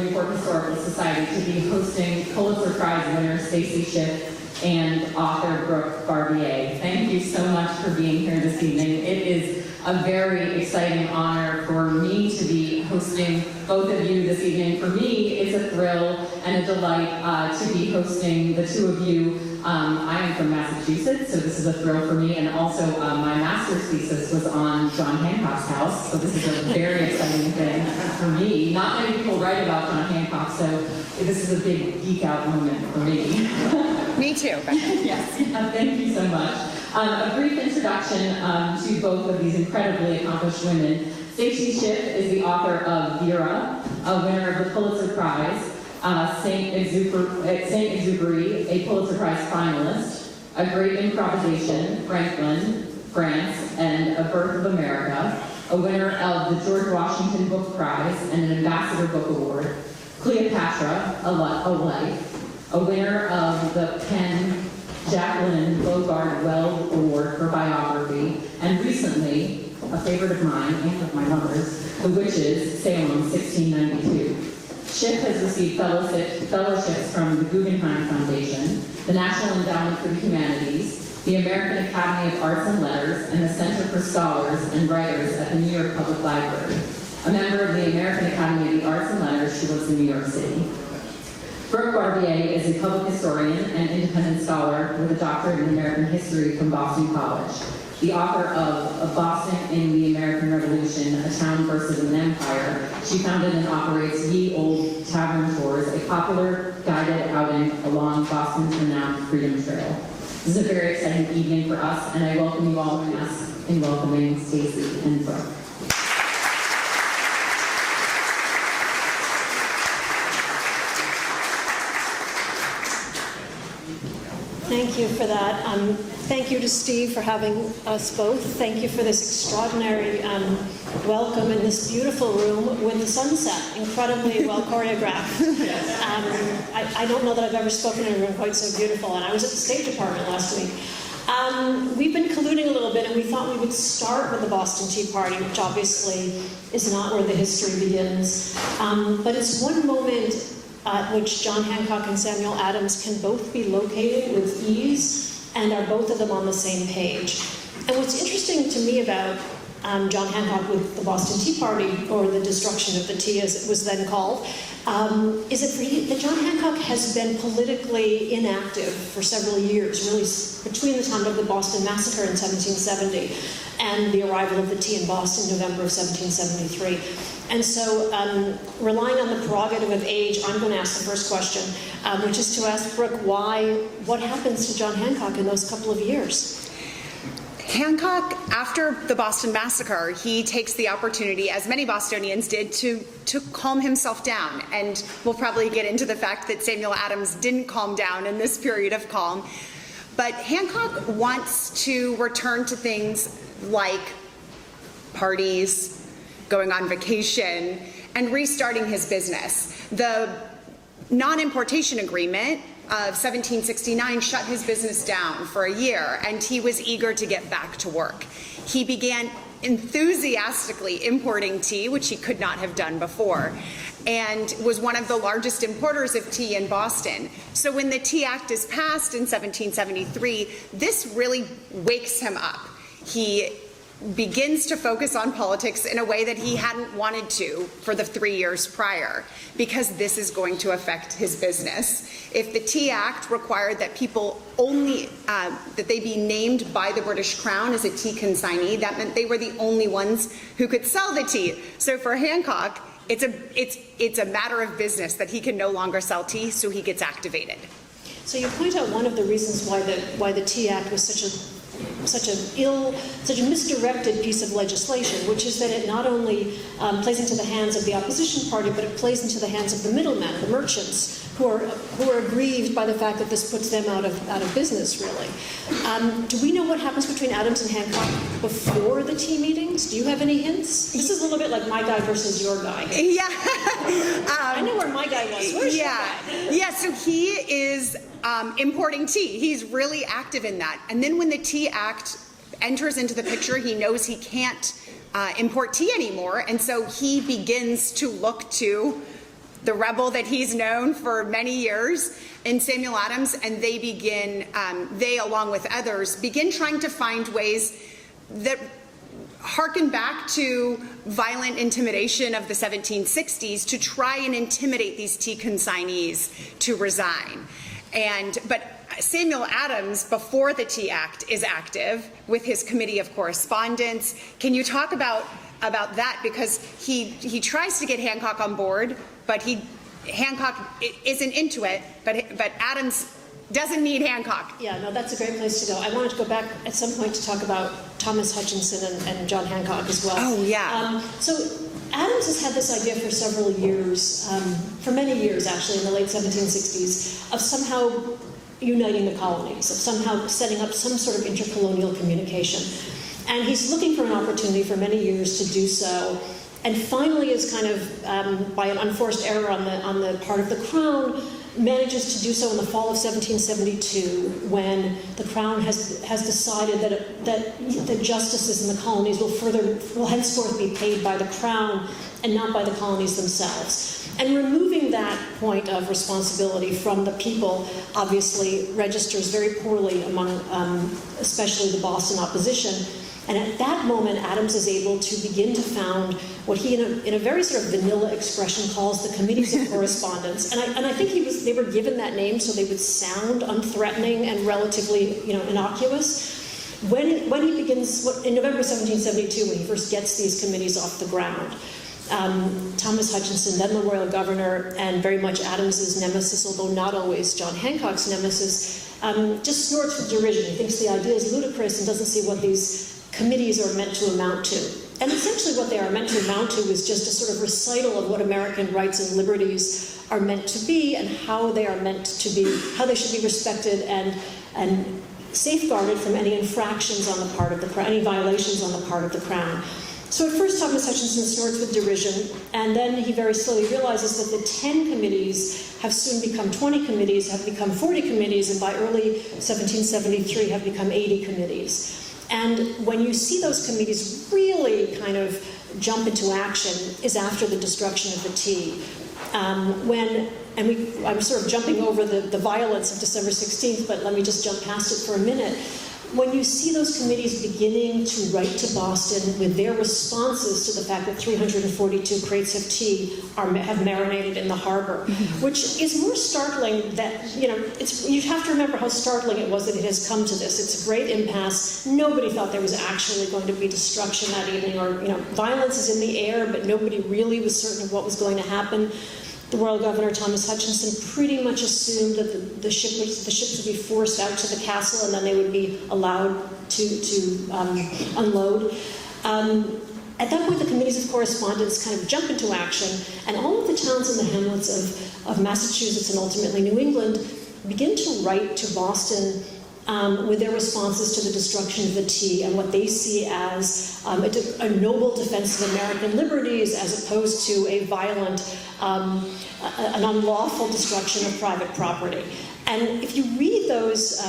Newport Historical Society to be hosting Pulitzer Prize winner Stacy Schiff and author Brooke Barbier. Thank you so much for being here this evening. It is a very exciting honor for me to be hosting both of you this evening. For me, it's a thrill and a delight to be hosting the two of you. I am from Massachusetts, so this is a thrill for me, and also my master's thesis was on John Hancock's house, so this is a very exciting thing for me. Not many people write about John Hancock, so this is a big geek out moment for me. Me too. Yes, thank you so much. A brief introduction to both of these incredibly accomplished women. Stacy Schiff is the author of Vera, a winner of the Pulitzer Prize, Saint Exupery, a Pulitzer Prize finalist, A Great Improvisation, Franklin, France, and A Birth of America, a winner of the George Washington Book Prize and an Ambassador Book Award, Cleopatra, a Life, a winner of the Penn Jacqueline Bogart Weld Award for biography, and recently, a favorite of mine and of my mother's, The Witches, Salem, 1692. Schiff has received fellowships from the Guggenheim Foundation, the National Endowment for the Humanities, the American Academy of Arts and Letters, and the Center for Scholars and Writers at the New York Public Library. A member of the American Academy of the Arts and Letters, she lives in New York City. Brooke Barbier is a public historian and independent scholar with a doctorate in American history from Boston College. The author of Boston in the American Revolution, A Town versus an Empire, she founded and operates Ye Old Tavern Tours, a popular guided outing along Boston's renowned Freedom Trail. This is a very exciting evening for us, and I welcome you all in welcoming Stacy and Brooke. Thank you for that. Thank you to Steve for having us both. Thank you for this extraordinary welcome in this beautiful room with the sunset, incredibly well choreographed. I don't know that I've ever spoken in a room quite so beautiful, and I was at the State Department last week. We've been colluding a little bit, and we thought we would start with the Boston Tea Party, which obviously is not where the history begins. But it's one moment at which John Hancock and Samuel Adams can both be located with ease and are both of them on the same page. And what's interesting to me about John Hancock with the Boston Tea Party, or the destruction of the tea as it was then called, is that John Hancock has been politically inactive for several years, really between the time of the Boston Massacre in 1770 and the arrival of the tea in Boston in November of 1773. And so, relying on the prerogative of age, I'm going to ask the first question, which is to ask Brooke, what happens to John Hancock in those couple of years? Hancock, after the Boston Massacre, he takes the opportunity, as many Bostonians did, to calm himself down. And we'll probably get into the fact that Samuel Adams didn't calm down in this period of calm. But Hancock wants to return to things like parties, going on vacation, and restarting his business. The non-importation agreement of 1769 shut his business down for a year, and he was eager to get back to work. He began enthusiastically importing tea, which he could not have done before, and was one of the largest importers of tea in Boston. So when the Tea Act is passed in 1773, this really wakes him up. He begins to focus on politics in a way that he hadn't wanted to for the 3 years prior, because this is going to affect his business. If the Tea Act required that people only, that they be named by the British Crown as a tea consignee, that meant they were the only ones who could sell the tea. So for Hancock, it's a matter of business that he can no longer sell tea, so he gets activated. So you point out one of the reasons why the Tea Act was such a misdirected piece of legislation, which is that it not only plays into the hands of the opposition party, but it plays into the hands of the middlemen, the merchants, who are aggrieved by the fact that this puts them out of business, really. Do we know what happens between Adams and Hancock before the tea meetings? Do you have any hints? This is a little bit like my guy versus your guy. Yeah. I know where my guy was. Where's your guy? Yeah, so he is importing tea. He's really active in that. And then when the Tea Act enters into the picture, he knows he can't import tea anymore, and so he begins to look to the rebel that he's known for many years in Samuel Adams, and they begin, they along with others, begin trying to find ways that harken back to violent intimidation of the 1760s to try and intimidate these tea consignees to resign. But Samuel Adams, before the Tea Act, is active with his Committee of Correspondence. Can you talk about that? Because he tries to get Hancock on board, but Hancock isn't into it, but Adams doesn't need Hancock. Yeah, no, that's a great place to go. I wanted to go back at some point to talk about Thomas Hutchinson and John Hancock as well. Oh, yeah. So Adams has had this idea for several years, for many years actually, in the late 1760s, of somehow uniting the colonies, of somehow setting up some sort of intercolonial communication. And he's looking for an opportunity for many years to do so. And finally is kind of, by an unforced error on the part of the Crown, manages to do so in the fall of 1772, when the Crown has decided that the justices in the colonies will henceforth be paid by the Crown and not by the colonies themselves. And removing that point of responsibility from the people obviously registers very poorly among especially the Boston opposition. And at that moment, Adams is able to begin to found what he, in a very sort of vanilla expression, calls the Committees of Correspondence. And I think they were given that name so they would sound unthreatening and relatively, innocuous. When he begins, in November 1772, when he first gets these committees off the ground, Thomas Hutchinson, then the royal governor, and very much Adams's nemesis, although not always John Hancock's nemesis, just snorts with derision. He thinks the idea is ludicrous and doesn't see what these committees are meant to amount to. And essentially what they are meant to amount to is just a sort of recital of what American rights and liberties are meant to be and how they are meant to be, how they should be respected and safeguarded from any infractions on the part of the Crown, any violations on the part of the Crown. So at first Thomas Hutchinson snorts with derision, and then he very slowly realizes that the 10 committees have soon become 20 committees, have become 40 committees, and by early 1773 have become 80 committees. And when you see those committees really kind of jump into action is after the destruction of the tea. I'm sort of jumping over the violence of December 16th, but let me just jump past it for a minute. When you see those committees beginning to write to Boston with their responses to the fact that 342 crates of tea have marinated in the harbor, which is more startling that, you have to remember how startling it was that it has come to this. It's a great impasse. Nobody thought there was actually going to be destruction that evening, or, violence is in the air, but nobody really was certain of what was going to happen. The royal governor, Thomas Hutchinson, pretty much assumed that the ships would be forced out to the castle and then they would be allowed to unload. At that point, the Committees of Correspondence kind of jump into action, and all of the towns and the hamlets of Massachusetts and ultimately New England begin to write to Boston with their responses to the destruction of the tea and what they see as a noble defense of American liberties as opposed to a violent, an unlawful destruction of private property. And if you read those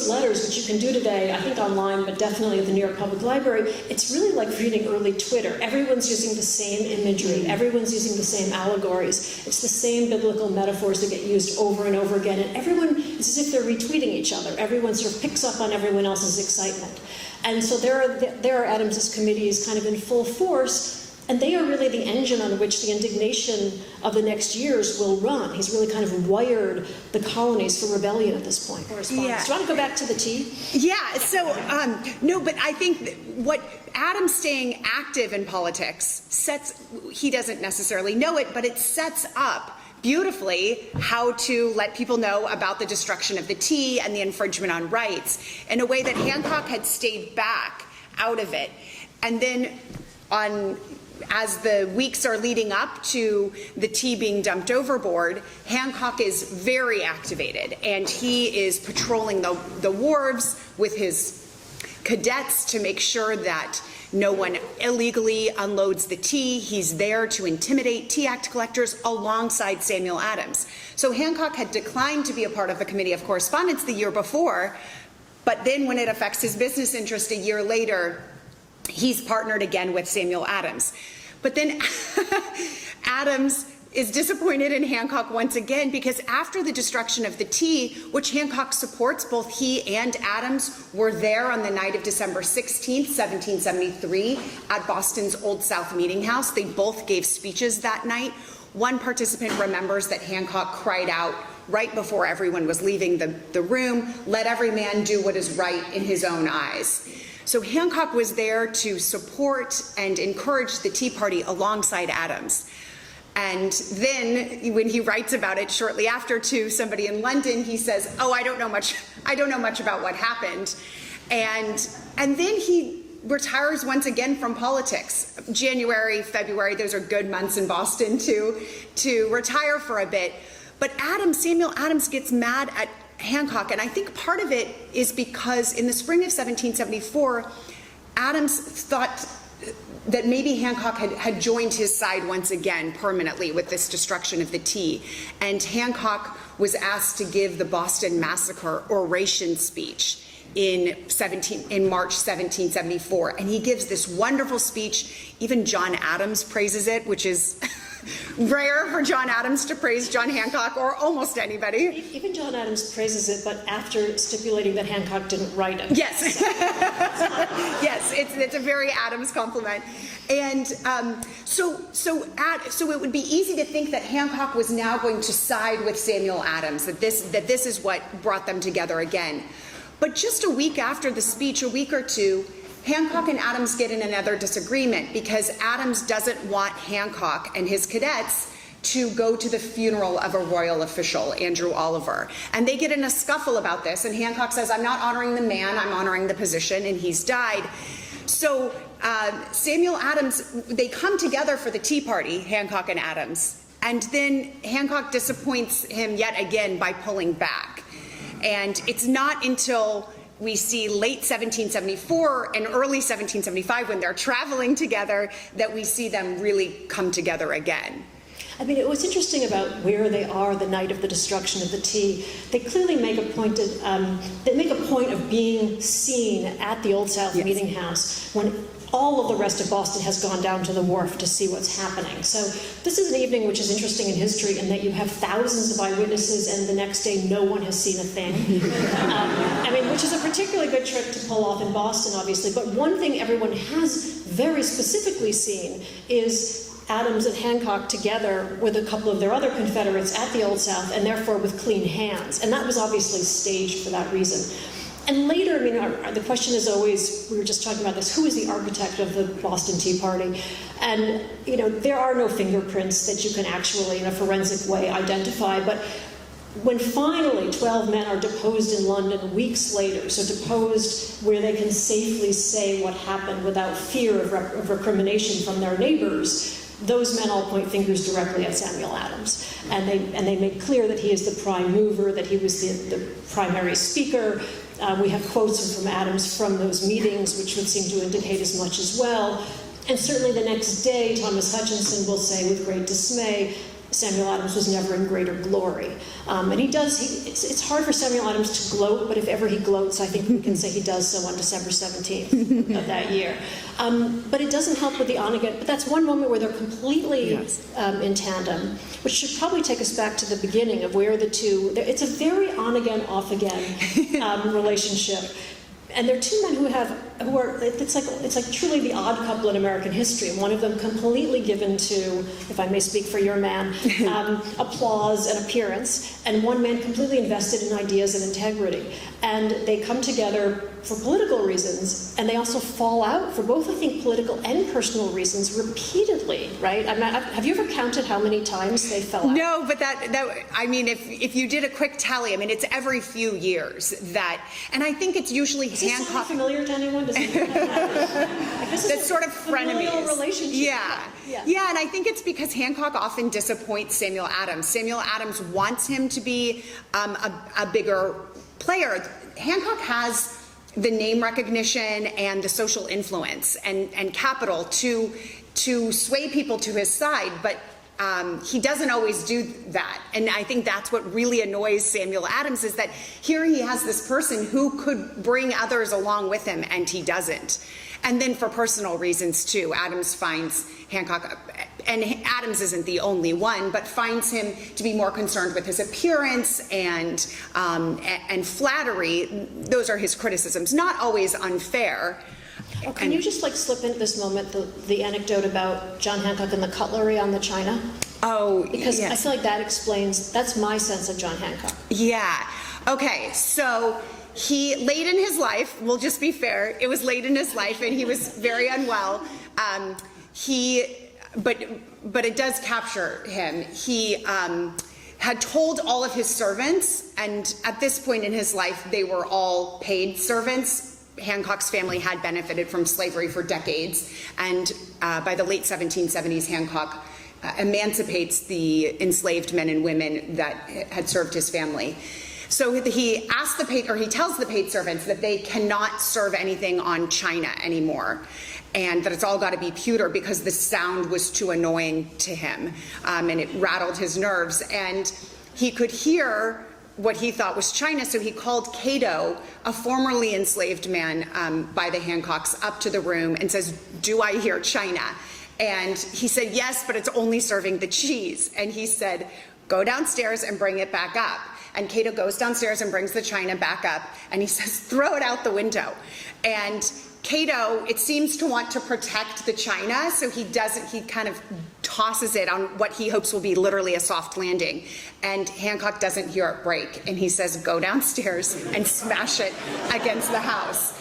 letters, which you can do today, I think online, but definitely at the New York Public Library, it's really like reading early Twitter. Everyone's using the same imagery. Everyone's using the same allegories. It's the same biblical metaphors that get used over and over again. And everyone, it's as if they're retweeting each other. Everyone sort of picks up on everyone else's excitement. And so there are Adams's committees kind of in full force, and they are really the engine on which the indignation of the next years will run. He's really kind of wired the colonies for rebellion at this point. Yeah. Do you want to go back to the tea? Yeah, so, no, but I think what Adams staying active in politics he doesn't necessarily know it, but it sets up beautifully how to let people know about the destruction of the tea and the infringement on rights in a way that Hancock had stayed back out of it. And then as the weeks are leading up to the tea being dumped overboard, Hancock is very activated, and he is patrolling the wharves with his cadets to make sure that no one illegally unloads the tea. He's there to intimidate Tea Act collectors alongside Samuel Adams. So Hancock had declined to be a part of the Committee of Correspondence the year before, but then when it affects his business interest a year later, he's partnered again with Samuel Adams. But then Adams is disappointed in Hancock once again because after the destruction of the tea, which Hancock supports, both he and Adams were there on the night of December 16th, 1773 at Boston's Old South Meeting House. They both gave speeches that night. One participant remembers that Hancock cried out right before everyone was leaving the room, "Let every man do what is right in his own eyes." So Hancock was there to support and encourage the Tea Party alongside Adams. And then when he writes about it shortly after to somebody in London, he says, "Oh, I don't know much about what happened." And then he retires once again from politics. January, February, those are good months in Boston to retire for a bit. But Samuel Adams gets mad at Hancock, and I think part of it is because in the spring of 1774, Adams thought that maybe Hancock had joined his side once again permanently with this destruction of the tea. And Hancock was asked to give the Boston Massacre oration speech in March 1774. And he gives this wonderful speech. Even John Adams praises it, which is rare for John Adams to praise John Hancock or almost anybody. Even John Adams praises it, but after stipulating that Hancock didn't write it. Yes. Yes, it's a very Adams compliment. And so it would be easy to think that Hancock was now going to side with Samuel Adams, that this is what brought them together again. But just a week after the speech, a week or two, Hancock and Adams get in another disagreement because Adams doesn't want Hancock and his cadets to go to the funeral of a royal official, Andrew Oliver. And they get in a scuffle about this, and Hancock says, "I'm not honoring the man, I'm honoring the position," and he's died. So Samuel Adams, they come together for the Tea Party, Hancock and Adams, and then Hancock disappoints him yet again by pulling back. And it's not until we see late 1774 and early 1775, when they're traveling together, that we see them really come together again. I mean, what's interesting about where they are the night of the destruction of the tea, they clearly make a point of being seen at the Old South Meeting House when all of the rest of Boston has gone down to the wharf to see what's happening. So this is an evening which is interesting in history in that you have thousands of eyewitnesses and the next day no one has seen a thing. Which is a particularly good trick to pull off in Boston, obviously. But one thing everyone has very specifically seen is Adams and Hancock together with a couple of their other Confederates at the Old South, and therefore with clean hands. And that was obviously staged for that reason. And later, the question is always, we were just talking about this, who is the architect of the Boston Tea Party? And, there are no fingerprints that you can actually, in a forensic way, identify. But when finally 12 men are deposed in London weeks later, so deposed where they can safely say what happened without fear of recrimination from their neighbors, those men all point fingers directly at Samuel Adams. And they make clear that he is the prime mover, that he was the primary speaker. We have quotes from Adams from those meetings, which would seem to indicate as much as well. And certainly the next day, Thomas Hutchinson will say with great dismay, Samuel Adams was never in greater glory. And it's hard for Samuel Adams to gloat, but if ever he gloats, I think we can say he does so on December 17th of that year. But it doesn't help with the on-again. But that's one moment where they're completely in tandem, which should probably take us back to the beginning of where the two, it's a very on-again, off-again relationship. And there are two men who are it's like truly the odd couple in American history. One of them completely given to, if I may speak for your man, applause and appearance, and one man completely invested in ideas and integrity. And they come together for political reasons, and they also fall out for both, I think, political and personal reasons repeatedly, right? Have you ever counted how many times they fell out? No, but if you did a quick tally, it's every few years that, and I think it's usually Hancock. Does this sound familiar to anyone? That's sort of frenemies. Relationship. Yeah, and I think it's because Hancock often disappoints Samuel Adams. Samuel Adams wants him to be a bigger player. Hancock has the name recognition and the social influence and capital to sway people to his side, but he doesn't always do that. And I think that's what really annoys Samuel Adams, is that here he has this person who could bring others along with him, and he doesn't. And then for personal reasons too, Adams finds Hancock and Adams isn't the only one, but finds him to be more concerned with his appearance and flattery. Those are his criticisms, not always unfair. Oh, can you just like slip into this moment the anecdote about John Hancock and the cutlery on the china? Oh, because yes. I feel like that's my sense of John Hancock. Yeah. Okay, so he, late in his life, we'll just be fair, it was late in his life and he was very unwell. But it does capture him. He had told all of his servants, and at this point in his life, they were all paid servants. Hancock's family had benefited from slavery for decades, and by the late 1770s, Hancock emancipates the enslaved men and women that had served his family. So he asks he tells the paid servants that they cannot serve anything on china anymore, and that it's all got to be pewter because the sound was too annoying to him, and it rattled his nerves. And he could hear what he thought was china, so he called Cato, a formerly enslaved man by the Hancocks, up to the room and says, "Do I hear china?" And he said, "Yes, but it's only serving the cheese." And he said, "Go downstairs and bring it back up." And Cato goes downstairs and brings the china back up, and he says, "Throw it out the window." And Cato, it seems to want to protect the china, so he kind of tosses it on what he hopes will be literally a soft landing. And Hancock doesn't hear it break, and he says, "Go downstairs and smash it against the house."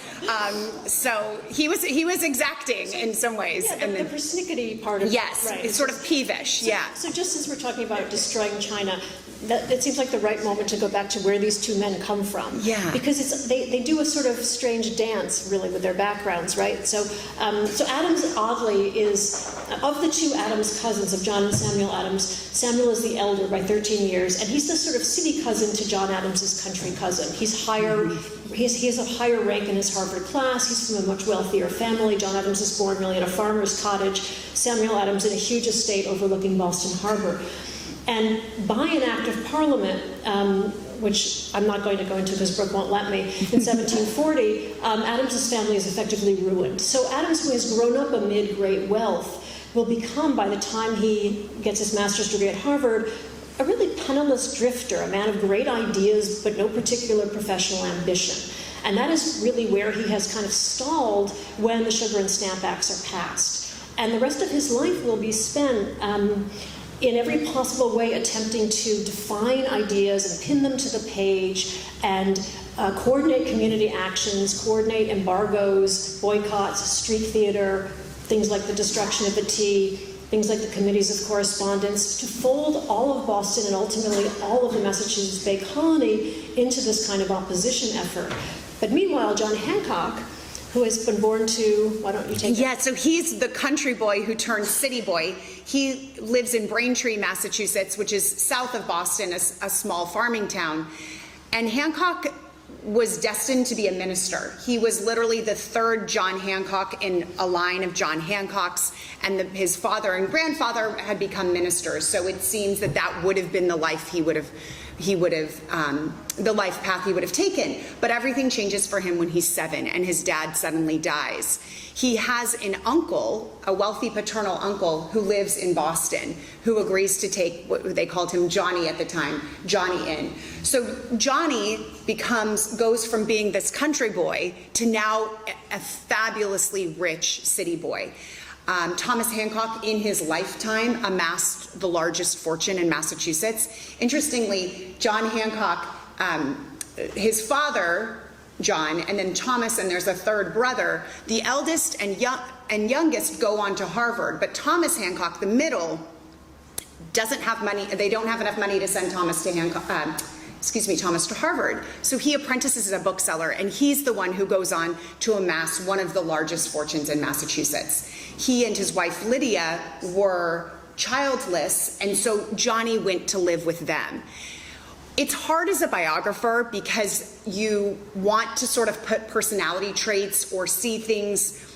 So he was exacting in some ways. Yeah, and the persnickety part of yes, it. Right. It's sort of peevish, So, yeah. So just as we're talking about destroying China, it seems like the right moment to go back to where these two men come from. Yeah. Because they do a sort of strange dance, really, with their backgrounds, right? So Adams, oddly, is, of the two Adams cousins, of John and Samuel Adams, Samuel is the elder by 13 years, and he's the sort of city cousin to John Adams's country cousin. He's higher, he has a higher rank in his Harvard class, he's from a much wealthier family. John Adams is born really in a farmer's cottage, Samuel Adams in a huge estate overlooking Boston Harbor. And by an act of Parliament, which I'm not going to go into because Brooke won't let me, in 1740, Adams's family is effectively ruined. So Adams, who has grown up amid great wealth, will become, by the time he gets his master's degree at Harvard, a really penniless drifter, a man of great ideas but no particular professional ambition. And that is really where he has kind of stalled when the Sugar and Stamp Acts are passed. And the rest of his life will be spent in every possible way attempting to define ideas and pin them to the page and coordinate community actions, coordinate embargoes, boycotts, street theater, things like the destruction of the tea, things like the committees of correspondence, to fold all of Boston and ultimately all of the Massachusetts Bay Colony into this kind of opposition effort. But meanwhile, John Hancock, who has been born to, why don't you take it? Yeah, so he's the country boy who turned city boy. He lives in Braintree, Massachusetts, which is south of Boston, a small farming town. And Hancock was destined to be a minister. He was literally the third John Hancock in a line of John Hancocks, and his father and grandfather had become ministers. So it seems that that would have been the life the life path he would have taken. But everything changes for him when he's 7 and his dad suddenly dies. He has an uncle, a wealthy paternal uncle, who lives in Boston, who agrees to take what they called him Johnny at the time, Johnny in. So Johnny goes from being this country boy to now a fabulously rich city boy. Thomas Hancock, in his lifetime, amassed the largest fortune in Massachusetts. Interestingly, John Hancock, his father, John, and then Thomas, and there's a third brother, the eldest and youngest go on to Harvard, but Thomas Hancock, the middle, doesn't have money. They don't have enough money to send Thomas to Harvard. So he apprentices as a bookseller, and he's the one who goes on to amass one of the largest fortunes in Massachusetts. He and his wife Lydia were childless, and so Johnny went to live with them. It's hard as a biographer because you want to sort of put personality traits or see things.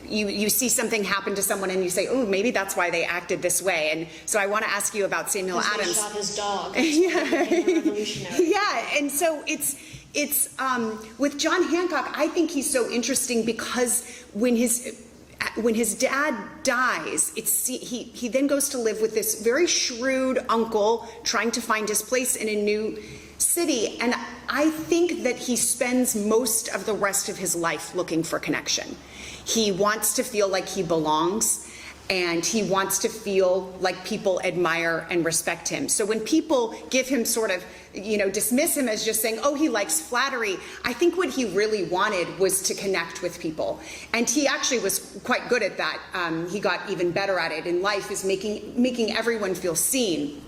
You see something happen to someone and you say, oh, maybe that's why they acted this way. And so I want to ask you about Samuel Adams. They shot his dog. Yeah. Yeah, and so it's with John Hancock, I think he's so interesting because when when his dad dies, he then goes to live with this very shrewd uncle trying to find his place in a new city. And I think that he spends most of the rest of his life looking for connection. He wants to feel like he belongs, and he wants to feel like people admire and respect him. So when people give him sort of, dismiss him as just saying, oh, he likes flattery, I think what he really wanted was to connect with people. And he actually was quite good at that. He got even better at it in life, is making everyone feel seen.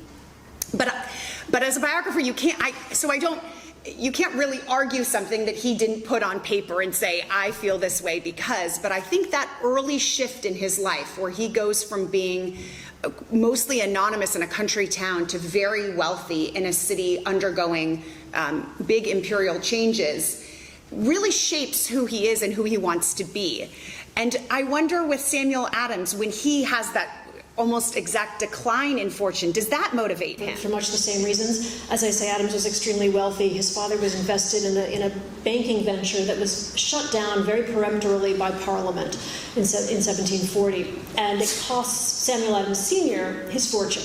But as a biographer, you can't really argue something that he didn't put on paper and say, I feel this way because, but I think that early shift in his life where he goes from being mostly anonymous in a country town to very wealthy in a city undergoing big imperial changes really shapes who he is and who he wants to be. And I wonder with Samuel Adams, when he has that almost exact decline in fortune, does that motivate him? For much the same reasons. As I say, Adams was extremely wealthy. His father was invested in a banking venture that was shut down very peremptorily by Parliament in 1740, and it cost Samuel Adams Sr. his fortune.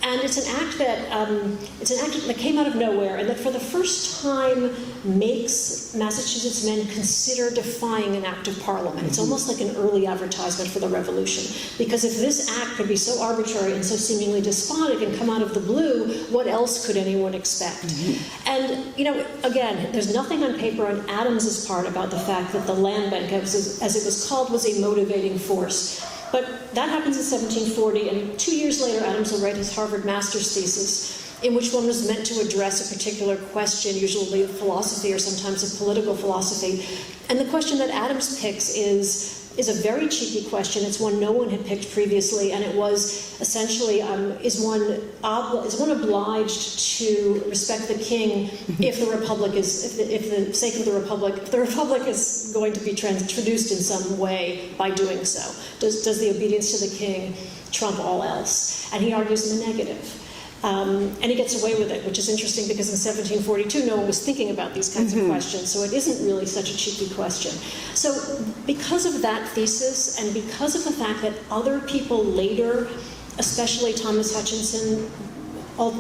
And it's an act that came out of nowhere, and that for the first time makes Massachusetts men consider defying an act of Parliament. It's almost like an early advertisement for the Revolution, because if this act could be so arbitrary and so seemingly despotic and come out of the blue, what else could anyone expect? And again, there's nothing on paper on Adams's part about the fact that the land bank, as it was called, was a motivating force. But that happens in 1740, and 2 years later, Adams will write his Harvard master's thesis, in which one was meant to address a particular question, usually of philosophy or sometimes of political philosophy. And the question that Adams picks is a very cheeky question. It's one no one had picked previously, and it was essentially, is one obliged to respect the king if the republic is, if the sake of the republic is going to be traduced in some way by doing so? Does the obedience to the king trump all else? And he argues in the negative. And he gets away with it, which is interesting because in 1742 no one was thinking about these kinds of questions, so it isn't really such a cheeky question. So because of that thesis, and because of the fact that other people later, especially Thomas Hutchinson,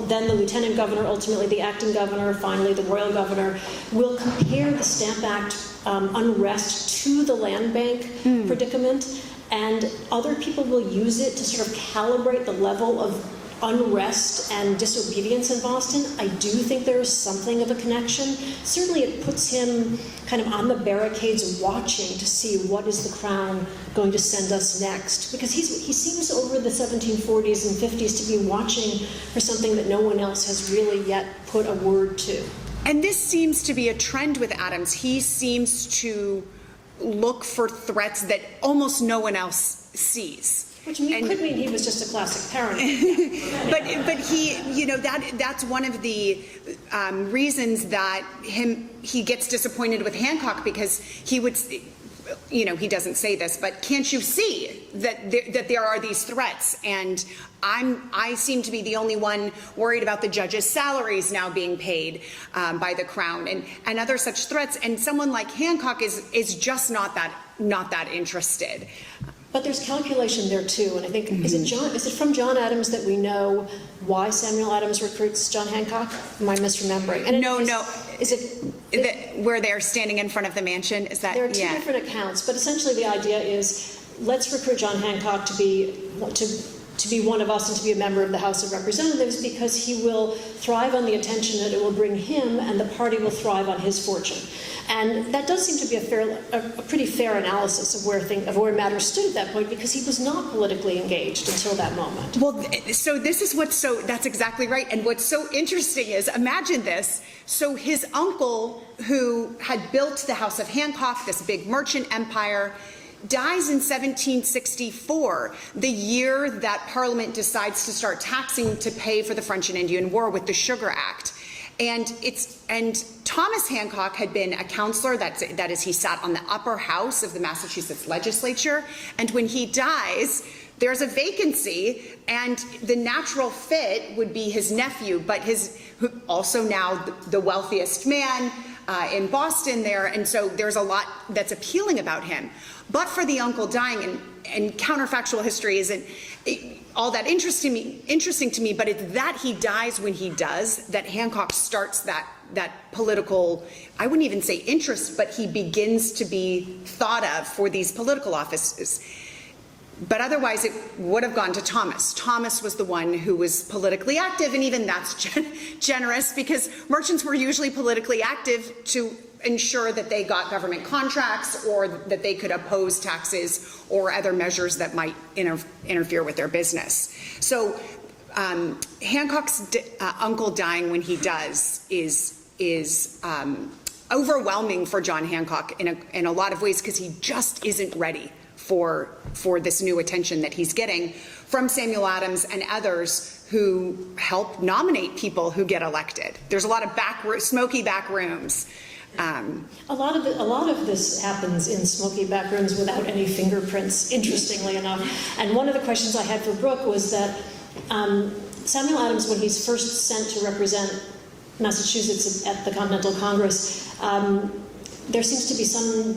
then the lieutenant governor, ultimately the acting governor, finally the royal governor, will compare the Stamp Act unrest to the land bank predicament, and other people will use it to sort of calibrate the level of unrest and disobedience in Boston. I do think there is something of a connection. Certainly it puts him kind of on the barricades watching to see what is the crown going to send us next, because he seems over the 1740s and 50s to be watching for something that no one else has really yet put a word to. And this seems to be a trend with Adams. He seems to look for threats that almost no one else sees. Which could mean he was just a classic paranoid. but he, that's one of the reasons that he gets disappointed with Hancock, because he would, he doesn't say this, but can't you see that there are these threats? And I seem to be the only one worried about the judges' salaries now being paid by the crown and other such threats. And someone like Hancock is just not that interested. But there's calculation there too, and I think, is it from John Adams that we know why Samuel Adams recruits John Hancock? Am I misremembering? And no. Is it where they're standing in front of the mansion? Is that? There are two different accounts, but essentially the idea is, let's recruit John Hancock to be one of us and to be a member of the House of Representatives, because he will thrive on the attention that it will bring him, and the party will thrive on his fortune. And that does seem to be a pretty fair analysis of where matters stood at that point, because he was not politically engaged until that moment. Well, so this is that's exactly right. And what's so interesting is, imagine this. So his uncle, who had built the House of Hancock, this big merchant empire, dies in 1764, the year that Parliament decides to start taxing to pay for the French and Indian War with the Sugar Act. And Thomas Hancock had been a counselor, that is, he sat on the upper house of the Massachusetts legislature, and when he dies, there's a vacancy, and the natural fit would be his nephew, but also now the wealthiest man, in Boston there, and so there's a lot that's appealing about him. But for the uncle dying, and counterfactual history isn't all that interesting to me, but it's that he dies when he does, that Hancock starts that political, I wouldn't even say interest, but he begins to be thought of for these political offices. But otherwise, it would have gone to Thomas. Thomas was the one who was politically active, and even that's generous, because merchants were usually politically active to ensure that they got government contracts or that they could oppose taxes or other measures that might interfere with their business. So Hancock's uncle dying when he does is overwhelming for John Hancock in a lot of ways, because he just isn't ready for this new attention that he's getting from Samuel Adams and others who help nominate people who get elected. There's a lot of smoky back rooms. A lot of this happens in smoky back rooms without any fingerprints, interestingly enough. And one of the questions I had for Brooke was that Samuel Adams, when he's first sent to represent Massachusetts at the Continental Congress, there seems to be some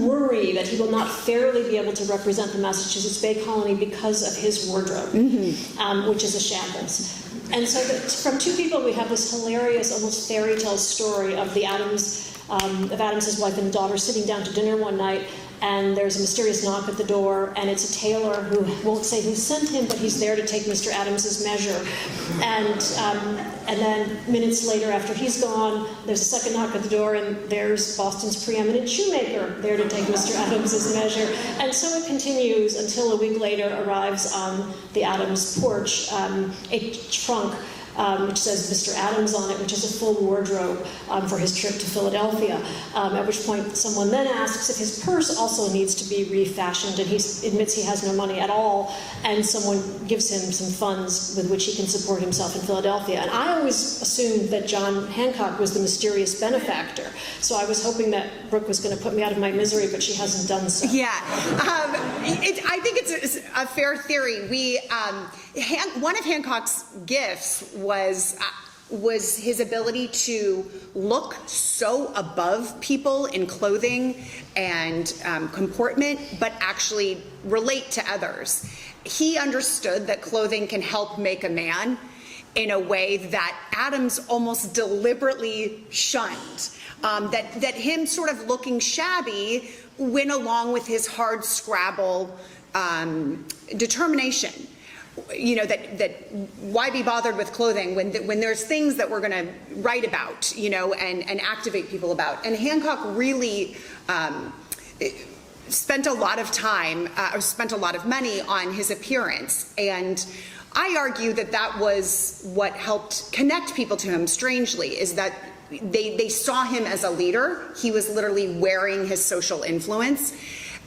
worry that he will not fairly be able to represent the Massachusetts Bay Colony because of his wardrobe, which is a shambles. And so from two people, we have this hilarious, almost fairy tale story of Adams's wife and daughter sitting down to dinner one night, and there's a mysterious knock at the door, and it's a tailor who won't say who sent him, but he's there to take Mr. Adams's measure. And then minutes later, after he's gone, there's a second knock at the door, and there's Boston's preeminent shoemaker there to take Mr. Adams's measure. And so it continues until a week later arrives on the Adams porch a trunk which says Mr. Adams on it, which is a full wardrobe for his trip to Philadelphia, at which point someone then asks if his purse also needs to be refashioned, and he admits he has no money at all, and someone gives him some funds with which he can support himself in Philadelphia. And I always assumed that John Hancock was the mysterious benefactor, so I was hoping that Brooke was going to put me out of my misery, but she hasn't done so. Yeah, I think it's a fair theory. One of Hancock's gifts was his ability to look so above people in clothing and comportment, but actually relate to others. He understood that clothing can help make a man in a way that Adams almost deliberately shunned. That him sort of looking shabby went along with his hard scrabble determination. You know, that why be bothered with clothing when there's things that we're going to write about, you know, and activate people about. And Hancock really spent a lot of time, spent a lot of money on his appearance. And I argue that was what helped connect people to him, strangely, is that they saw him as a leader. He was literally wearing his social influence.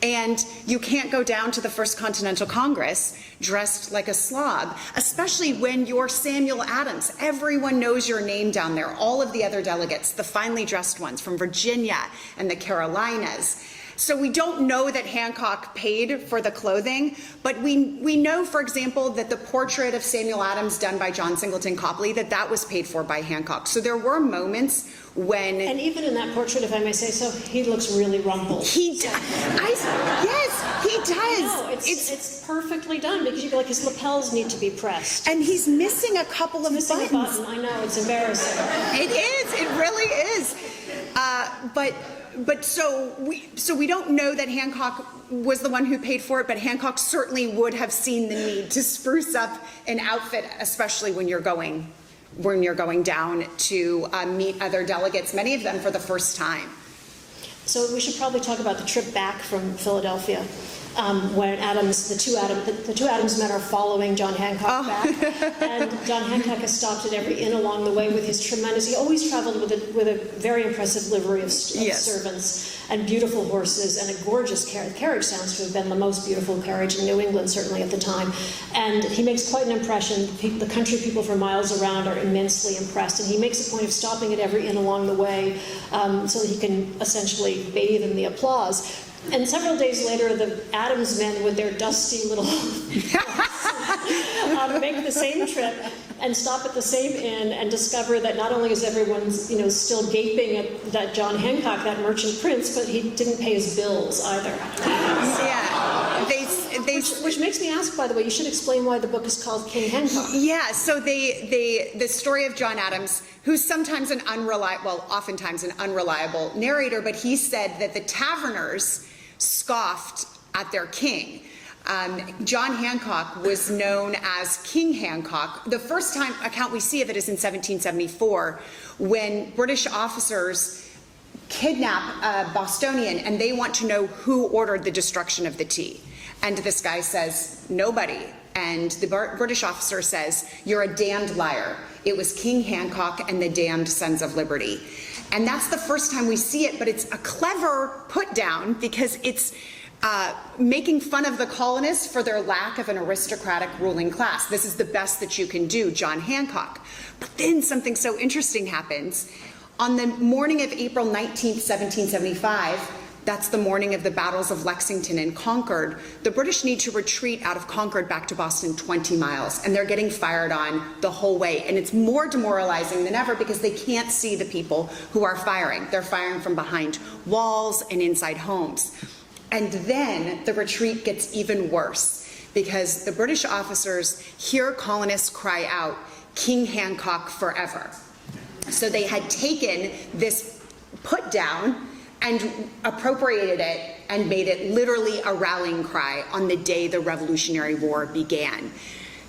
And you can't go down to the First Continental Congress dressed like a slob, especially when you're Samuel Adams. Everyone knows your name down there, all of the other delegates, the finely dressed ones from Virginia and the Carolinas. So we don't know that Hancock paid for the clothing, but we know, for example, that the portrait of Samuel Adams done by John Singleton Copley, that was paid for by Hancock. So there were moments when... And even in that portrait, if I may say so, he looks really rumpled. He does. Yes, he does. No, it's perfectly done, because you feel like his lapels need to be pressed. And he's missing a couple of buttons. Missing a button. I know, it's embarrassing. It is. It really is. But so we don't know that Hancock was the one who paid for it, but Hancock certainly would have seen the need to spruce up an outfit, especially when you're going down to meet other delegates, many of them for the first time. So we should probably talk about the trip back from Philadelphia. When the two Adams men are following John Hancock back, and John Hancock has stopped at every inn along the way with his tremendous. He always traveled with a very impressive livery of servants and beautiful horses and a gorgeous carriage. The carriage sounds to have been the most beautiful carriage in New England, certainly at the time. And he makes quite an impression. The country people for miles around are immensely impressed, and he makes a point of stopping at every inn along the way so that he can essentially bathe in the applause. And several days later, the Adams men with their dusty little make the same trip and stop at the same inn and discover that not only is everyone, still gaping at that John Hancock, that merchant prince, but he didn't pay his bills either. Yeah, which makes me ask, by the way, you should explain why the book is called King Hancock. Yeah, so the story of John Adams, who's sometimes oftentimes an unreliable narrator, but he said that the taverners scoffed at their king. John Hancock was known as King Hancock. The first time account we see of it is in 1774, when British officers kidnap a Bostonian and they want to know who ordered the destruction of the tea. And this guy says, nobody. And the British officer says, you're a damned liar. It was King Hancock and the damned Sons of Liberty. And that's the first time we see it, but it's a clever put down because it's making fun of the colonists for their lack of an aristocratic ruling class. This is the best that you can do, John Hancock. But then something so interesting happens. On the morning of April 19th, 1775, that's the morning of the battles of Lexington and Concord, the British need to retreat out of Concord back to Boston 20 miles, and they're getting fired on the whole way. And it's more demoralizing than ever because they can't see the people who are firing. They're firing from behind walls and inside homes. And then the retreat gets even worse because the British officers hear colonists cry out, King Hancock forever. So they had taken this put down and appropriated it and made it literally a rallying cry on the day the Revolutionary War began.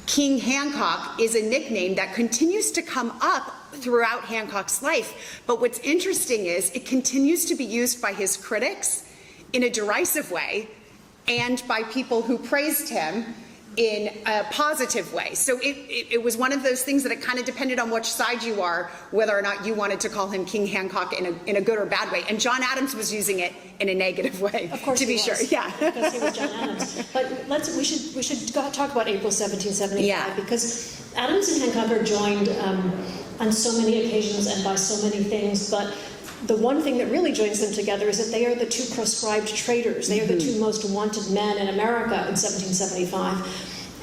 King Hancock is a nickname that continues to come up throughout Hancock's life, but what's interesting is it continues to be used by his critics in a derisive way and by people who praised him in a positive way. So it was one of those things that it kind of depended on which side you are, whether or not you wanted to call him King Hancock in a good or bad way. And John Adams was using it in a negative way, of course, to be sure. Yeah, because he was John Adams. But we should talk about April 1775 because Adams and Hancock are joined on so many occasions and by so many things, but the one thing that really joins them together is that they are the two proscribed traitors. They are the two most wanted men in America in 1775.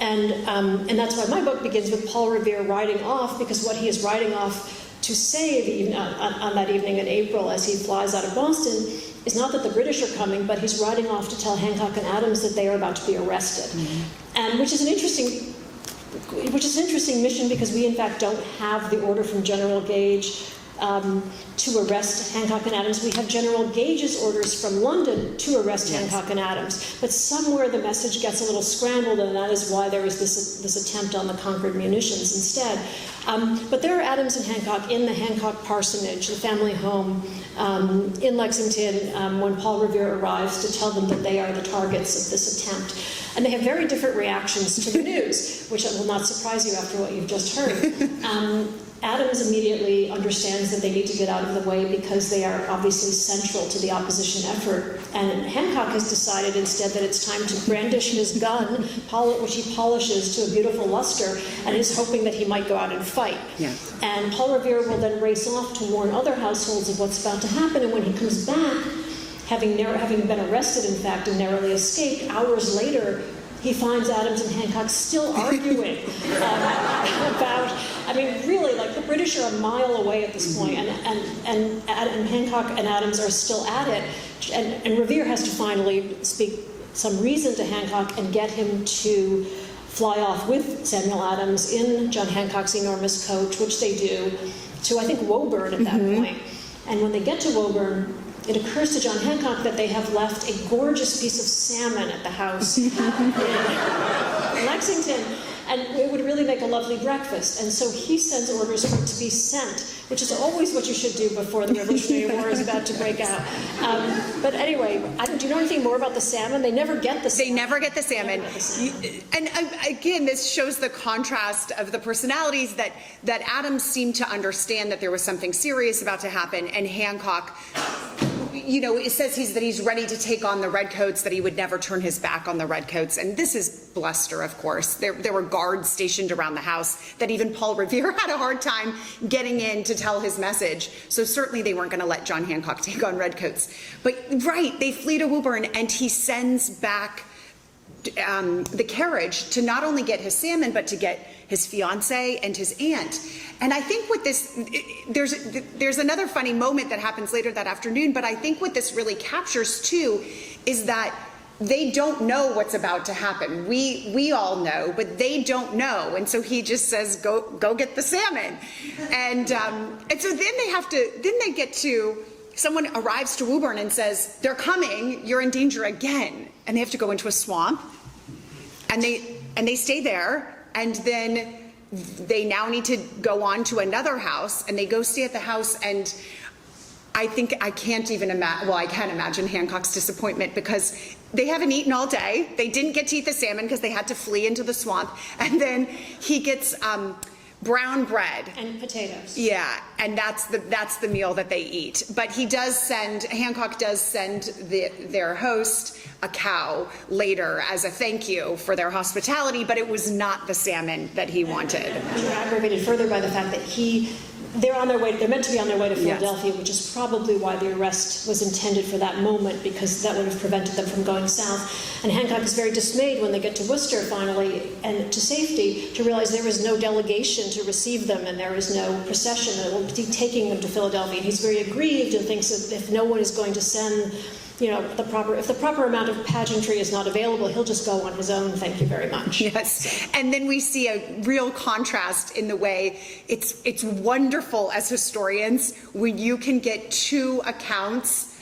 And that's why my book begins with Paul Revere riding off, because what he is riding off to say on that evening in April as he flies out of Boston is not that the British are coming, but he's riding off to tell Hancock and Adams that they are about to be arrested. And which is an interesting mission because we in fact don't have the order from General Gage to arrest Hancock and Adams. We have General Gage's orders from London to arrest Hancock and Adams. But somewhere the message gets a little scrambled, and that is why there is this attempt on the Concord munitions instead. But there are Adams and Hancock in the Hancock parsonage, the family home in Lexington, when Paul Revere arrives to tell them that they are the targets of this attempt. And they have very different reactions to the news, which will not surprise you after what you've just heard. Adams immediately understands that they need to get out of the way because they are obviously central to the opposition effort. And Hancock has decided instead that it's time to brandish his gun, which he polishes to a beautiful luster, and is hoping that he might go out and fight. Yeah. And Paul Revere will then race off to warn other households of what's about to happen. And when he comes back, having been arrested, in fact, and narrowly escaped, hours later, he finds Adams and Hancock still arguing about, really, like the British are a mile away at this point, and Hancock and Adams are still at it, and Revere has to finally speak some reason to Hancock and get him to fly off with Samuel Adams in John Hancock's enormous coach, which they do, to I think Woburn at that point. And when they get to Woburn, it occurs to John Hancock that they have left a gorgeous piece of salmon at the house in Lexington, and it would really make a lovely breakfast. And so he sends orders for it to be sent, which is always what you should do before the Revolutionary War is about to break out. But anyway, do you know anything more about the salmon? They never get the salmon. They never get the salmon. And again, this shows the contrast of the personalities that Adams seemed to understand that there was something serious about to happen, and Hancock you know, it says that he's ready to take on the redcoats, that he would never turn his back on the redcoats. And this is bluster, of course. There were guards stationed around the house that even Paul Revere had a hard time getting in to tell his message. So certainly they weren't going to let John Hancock take on redcoats. But right, they flee to Woburn, and he sends back the carriage to not only get his salmon, but to get his fiance and his aunt. And I think what this, there's another funny moment that happens later that afternoon, but I think what this really captures too is that they don't know what's about to happen. We all know, but they don't know. And so he just says, go get the salmon. And so then they get to, someone arrives to Woburn and says, they're coming, you're in danger again. And they have to go into a swamp, and they stay there, and then they now need to go on to another house, and they go stay at the house, and I can't imagine Hancock's disappointment, because they haven't eaten all day. They didn't get to eat the salmon because they had to flee into the swamp, and then he gets brown bread and potatoes. Yeah, and that's the meal that they eat. But Hancock does send their host a cow later as a thank you for their hospitality, but it was not the salmon that he wanted. We're aggravated further by the fact that they're meant to be on their way to Philadelphia, Yes. Which is probably why the arrest was intended for that moment, because that would have prevented them from going south. And Hancock is very dismayed when they get to Worcester finally and to safety to realize there is no delegation to receive them, and there is no procession that will be taking them to Philadelphia. And he's very aggrieved and thinks that if no one is going to send, if the proper amount of pageantry is not available, he'll just go on his own. Thank you very much. Yes, and then we see a real contrast in the way it's wonderful as historians when you can get two accounts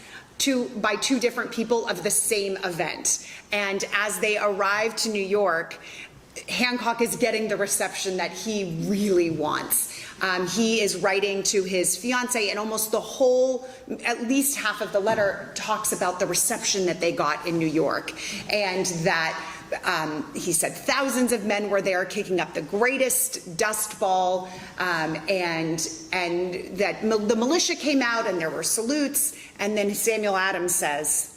by two different people of the same event. And as they arrive to New York, Hancock is getting the reception that he really wants. He is writing to his fiance, and almost at least half of the letter talks about the reception that they got in New York, and that he said thousands of men were there kicking up the greatest dust ball, and that the militia came out and there were salutes. And then Samuel Adams says,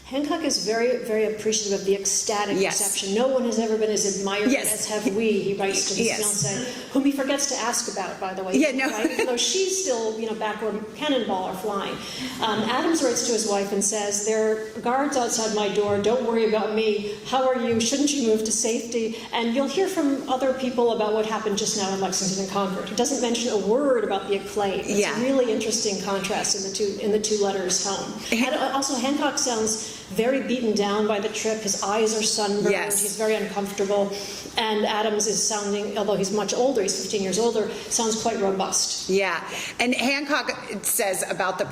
Hancock is very, very appreciative of the ecstatic reception. No one has ever been as admired as have we, he writes to his fiancée, whom he forgets to ask about, by the way. Right? Even though she's still, back where cannonball are flying. Adams writes to his wife and says, there are guards outside my door, don't worry about me. How are you? Shouldn't you move to safety? And you'll hear from other people about what happened just now in Lexington and Concord. He doesn't mention a word about the acclaim. It's a really interesting contrast in the two letters home. And also, Hancock sounds very beaten down by the trip. His eyes are sunburned. Yes. He's very uncomfortable. And Adams is sounding, although he's much older, he's 15 years older, sounds quite robust. Yeah. And Hancock says about the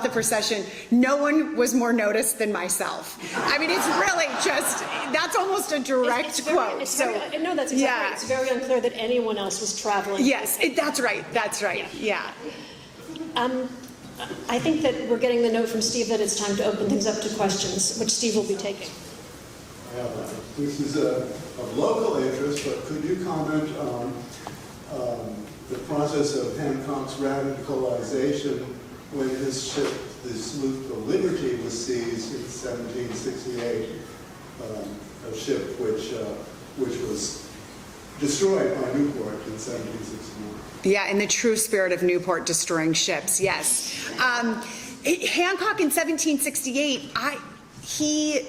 procession, no one was more noticed than myself. I mean, it's really that's almost a direct quote. No, that's exactly right. It's very unclear that anyone else was traveling. Yes, that's right. Yeah. I think that we're getting the note from Steve that it's time to open things up to questions, which Steve will be taking. This is of local interest, but could you comment on the process of Hancock's radicalization when his ship, the sloop of Liberty, was seized in 1768, a ship which was destroyed by Newport in 1761? Yeah, in the true spirit of Newport destroying ships, yes. Hancock in 1768, he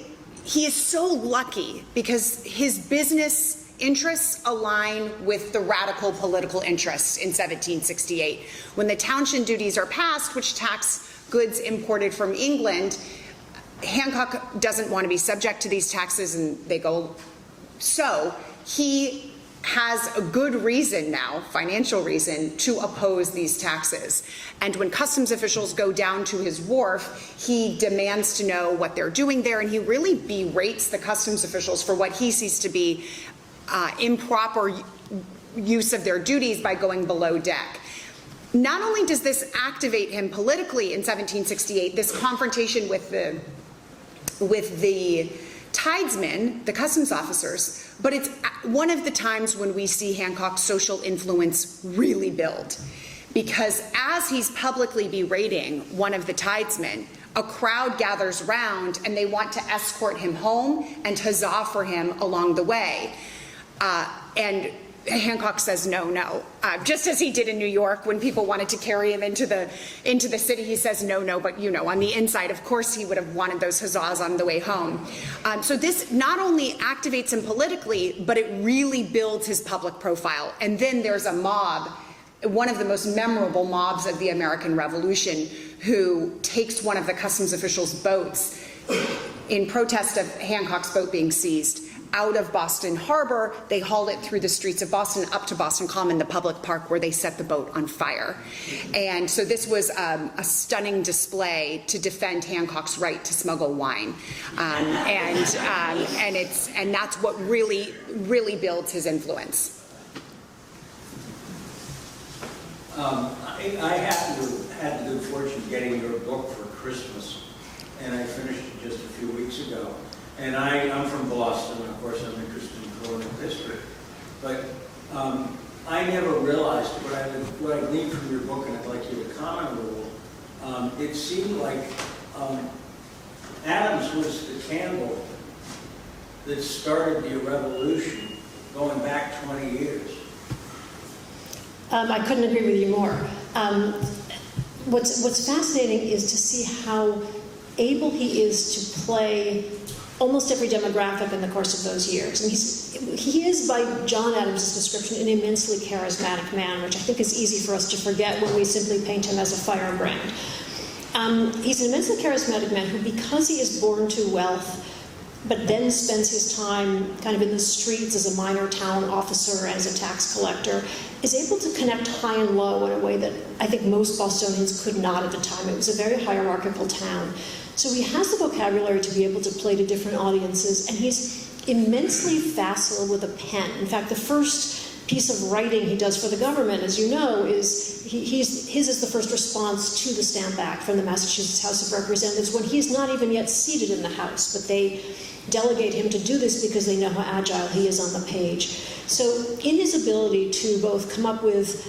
is so lucky because his business interests align with the radical political interests in 1768. When the townshend duties are passed, which tax goods imported from England, Hancock doesn't want to be subject to these taxes, and they go. So he has a good reason now, financial reason, to oppose these taxes. And when customs officials go down to his wharf, he demands to know what they're doing there, and he really berates the customs officials for what he sees to be improper use of their duties by going below deck. Not only does this activate him politically in 1768, this confrontation with the tidesmen, the customs officers, but it's one of the times when we see Hancock's social influence really build. because as he's publicly berating one of the tidesmen, a crowd gathers round and they want to escort him home and huzzah for him along the way. And Hancock says no, no. Just as he did in New York when people wanted to carry him into the city, he says no, no, but you know, on the inside, of course, he would have wanted those huzzahs on the way home. So this not only activates him politically, but it really builds his public profile. And then there's a mob, one of the most memorable mobs of the American Revolution, who takes one of the customs officials' boats in protest of Hancock's boat being seized out of Boston Harbor. They haul it through the streets of Boston up to Boston Common, the public park, where they set the boat on fire. And so this was a stunning display to defend Hancock's right to smuggle wine. And that's what really builds his influence. I had the good fortune of getting your book for Christmas, and I finished it just a few weeks ago. And I'm from Boston, and of course I'm interested in colonial history. But I never realized what I gleaned from your book, and I'd like you to comment a little. It seemed like Adams was the candle that started the revolution going back 20 years. I couldn't agree with you more. What's fascinating is to see how able he is to play almost every demographic in the course of those years. And he is, by John Adams' description, an immensely charismatic man, which I think is easy for us to forget when we simply paint him as a firebrand. He's an immensely charismatic man who, because he is born to wealth, but then spends his time kind of in the streets as a minor town officer, as a tax collector, is able to connect high and low in a way that I think most Bostonians could not at the time. It was a very hierarchical town. So he has the vocabulary to be able to play to different audiences, and he's immensely facile with a pen. In fact, the first piece of writing he does for the government, as you know, is his is the first response to the Stamp Act from the Massachusetts House of Representatives, when he's not even yet seated in the House, but they delegate him to do this because they know how agile he is on the page. So in his ability to both come up with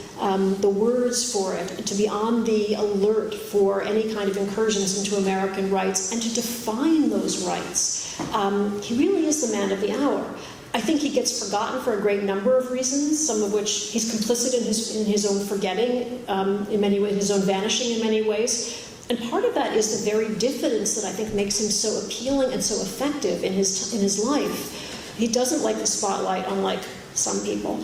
the words for it, to be on the alert for any kind of incursions into American rights, and to define those rights, he really is the man of the hour. I think he gets forgotten for a great number of reasons, some of which he's complicit in his own forgetting, in many ways, his own vanishing in many ways. And part of that is the very diffidence that I think makes him so appealing and so effective in his life. He doesn't like the spotlight, unlike some people.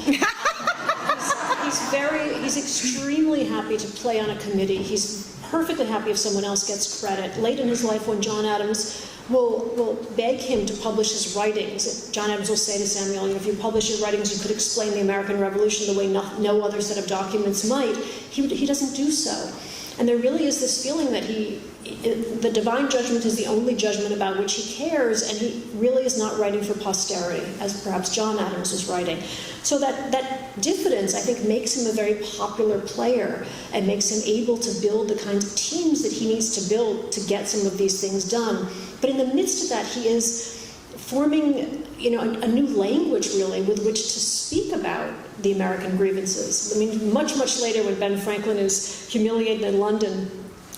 He's extremely happy to play on a committee. He's perfectly happy if someone else gets credit. Late in his life, when John Adams will beg him to publish his writings, John Adams will say to Samuel, if you publish your writings, you could explain the American Revolution the way no other set of documents might. He doesn't do so. And there really is this feeling that the divine judgment is the only judgment about which he cares, and he really is not writing for posterity, as perhaps John Adams was writing. So that diffidence, I think, makes him a very popular player and makes him able to build the kinds of teams that he needs to build to get some of these things done. But in the midst of that, he is forming, a new language, really, with which to speak about the American grievances. I mean, much, much later, when Ben Franklin is humiliated in London,